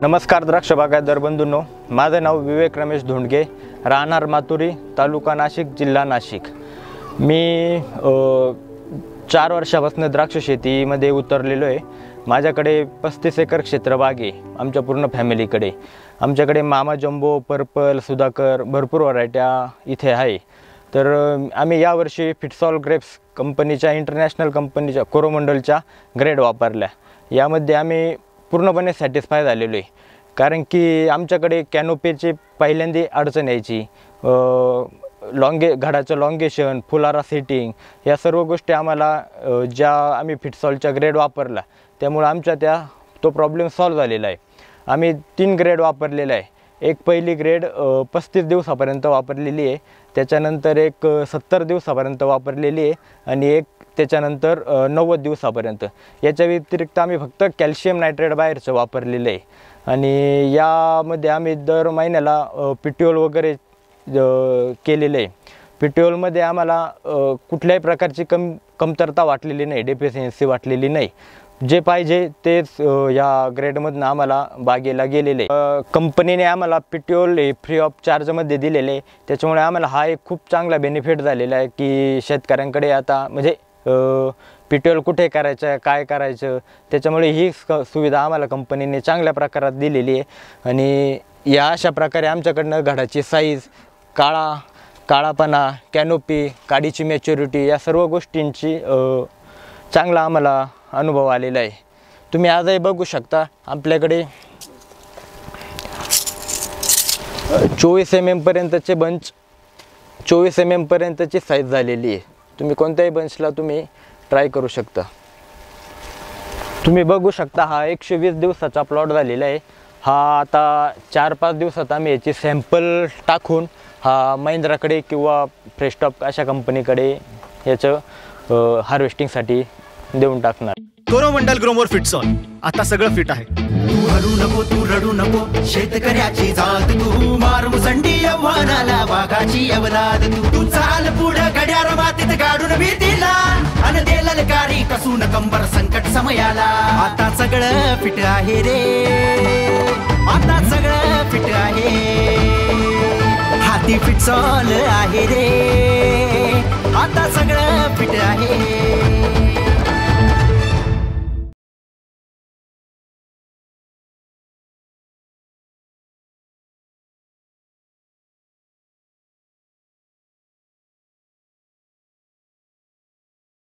नमस्कार द्राक्ष बागायतदार बंधूंनो, माझे नाव विवेक रमेश धोंडगे, राहणार मातुरी, तालुका नाशिक, जिल्हा नाशिक। मी 4 वर्षापासून द्राक्ष शेतीमध्ये उतरलेलो आहे। माझ्याकडे 35 एकर क्षेत्र बाग आहे। आमच्या पूर्ण फॅमिलीकडे आमच्याकडे मामा जंबो, पर्पल, सुधाकर भरपूर व्हरायट्या इथे आहे। तर आम्ही यावर्षी फिटसॉल ग्रेप्स कंपनीच्या इंटरनॅशनल कंपनीच्या कोरोमंडलच्या ग्रेड वापरल्या। यामध्ये आम्ही पूर्णपणे सॅटिस्फाय झालेलो आहे, कारण की आमच्याकडे कॅनोपीची पहिल्यांदा अडचण यायची। घडाचं लॉंगेशन, फुलारा सेटिंग या सर्व गोष्टी आम्हाला ज्या आम्ही फिटसॉलच्या ग्रेड वापरला त्यामुळे आमच्या तो प्रॉब्लेम सॉल्व्ह झालेला आहे। आम्ही 3 ग्रेड वापरलेला आहे। एक पहिली ग्रेड 35 दिवसापर्यंत वापरलेली आहे, त्याच्यानंतर एक 70 दिवसापर्यंत वापरलेली आहे आणि एक त्याच्यानंतर 90 दिवसापर्यंत। याच्या व्यतिरिक्त आम्ही फक्त कॅल्शियम नायट्रेट बाहेरचं वापरलेलं आहे आणि यामध्ये आम्ही दर महिन्याला पिट्योल वगैरे केलेलं आहे। पिट्योलमध्ये आम्हाला कुठल्याही प्रकारची कमतरता वाटलेली नाही, डेफिशियन्सी वाटलेली नाही। जे पाहिजे तेच या ग्रेडमधून आम्हाला बागेला गेलेले। कंपनीने आम्हाला पिट्योल फ्री ऑफ चार्जमध्ये दिलेले आहे, त्याच्यामुळे आम्हाला हा एक खूप चांगला बेनिफिट झालेला आहे की शेतकऱ्यांकडे आता म्हणजे पिट्योल कुठे करायचं, काय करायचं, त्याच्यामुळे ही सुविधा आम्हाला कंपनीने चांगल्या प्रकारात दिलेली आहे। आणि या अशा प्रकारे आमच्याकडनं घडाची साईज, काळापणा, कॅनोपी, काडीची मॅच्युरिटी या सर्व गोष्टींची चांगला आम्हाला अनुभव आलेला आहे। तुम्ही आजही बघू शकता आपल्याकडे 24 mm पर्यंतचे बंच, 24 mm पर्यंतची साईज झालेली आहे। तुम्ही कोणत्याही बंचला तुम्ही ट्राय करू शकता। तुम्ही बघू शकता हा 120 दिवसाचा प्लॉट झालेला आहे। हा आता 4-5 दिवसात आम्ही याची सॅम्पल टाकून हा महिंद्राकडे किंवा फ्रेस्टॉप अशा कंपनीकडे याचं हार्वेस्टिंगसाठी देऊन टाकणार। कोरोमंडल ग्रोमोर फिटसॉल आता सगळं फिट आहे। तू रडू नको शेतकऱ्याची जात, तू मार मुसंडी यव्हानाला वाघाची अवलाद। तू चाल पुढं घड्याळ मातीत काढून भीतीला अन दे ललकारी कसून कंबर संकट समयाला। आता सगळं फिट आहे रे, आता सगळं फिट आहे, हाती फिटसॉल आहे रे, आता सगळं फिट आहे।